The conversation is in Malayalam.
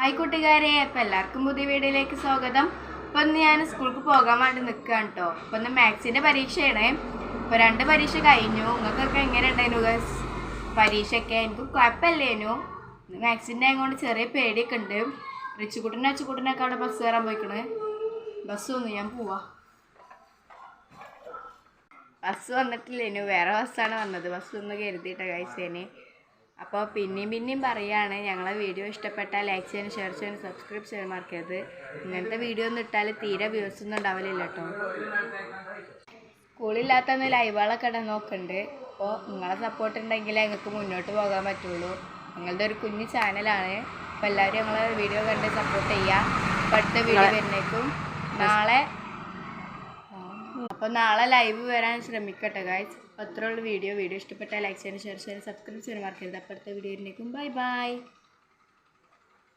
ഹായ് കൂട്ടുകാരെ, അപ്പോൾ എല്ലാവർക്കും പുതിയ വീഡിയോയിലേക്ക് സ്വാഗതം. അപ്പോൾ ഇന്ന് ഞാൻ സ്കൂൾക്ക് പോകാൻ വേണ്ടി നിൽക്കുകയാണ് കേട്ടോ. അപ്പോൾ ഇന്ന് മാത്സിൻ്റെ പരീക്ഷയാണ്. ഇപ്പോൾ 2 പരീക്ഷ കഴിഞ്ഞു. നിങ്ങൾക്കൊക്കെ എങ്ങനെ ഉണ്ടായിരുന്നു പരീക്ഷയൊക്കെ? എനിക്ക് കുഴപ്പമില്ലേനു. മാത്സിൻ്റെ കൊണ്ട് ചെറിയ പേടിയൊക്കെ ഉണ്ട്. അച്ചുകൂട്ടനൊക്കെ അവിടെ ബസ് കയറാൻ പോയിക്കണ്. ബസ് വന്നു, ഞാൻ പോവാ. ബസ് വന്നിട്ടില്ലേനു, വേറെ ബസ്സാണ് വന്നത്. ബസ് ഒന്ന് കരുതിയിട്ട കഴിച്ചേന്. അപ്പോൾ പിന്നെയും പറയുകയാണ്, ഞങ്ങളെ വീഡിയോ ഇഷ്ടപ്പെട്ടാൽ ലൈക്ക് ചെയ്യാനും ഷെയർ ചെയ്യാനും സബ്സ്ക്രൈബ് ചെയ്യാൻ മറക്കരുത്. ഇങ്ങനത്തെ വീഡിയോ ഒന്നും ഇട്ടാൽ തീരെ വ്യൂസ് ഒന്നും ഉണ്ടാവില്ല കേട്ടോ. സ്കൂളില്ലാത്തന്ന് ലൈവുകളൊക്കെ ഇടാൻ നോക്കുന്നുണ്ട്. അപ്പോൾ നിങ്ങളെ സപ്പോർട്ട് ഉണ്ടെങ്കിലേ ഞങ്ങൾക്ക് മുന്നോട്ട് പോകാൻ പറ്റുള്ളൂ. ഞങ്ങളുടെ ഒരു കുഞ്ഞു ചാനലാണ്. അപ്പോൾ എല്ലാവരും ഞങ്ങളെ വീഡിയോ കണ്ട് സപ്പോർട്ട് ചെയ്യുക. അപ്പോൾ അടുത്ത വീഡിയോ വരുന്നേക്കും നാളെ ലൈവ് വരാൻ ശ്രമിക്കട്ടെ ഗൈസ്. അത്രയുള്ള വീഡിയോ ഇഷ്ടപ്പെട്ടാൽ ലൈക്ക് ചെയ്യാനും ഷെയർ ചെയ്യാനും സബ്സ്ക്രൈബ് ചെയ്യാനും മറക്കരുത്. അപ്പോൾ അടുത്ത വീഡിയോ വരുന്നേക്കും ബൈ.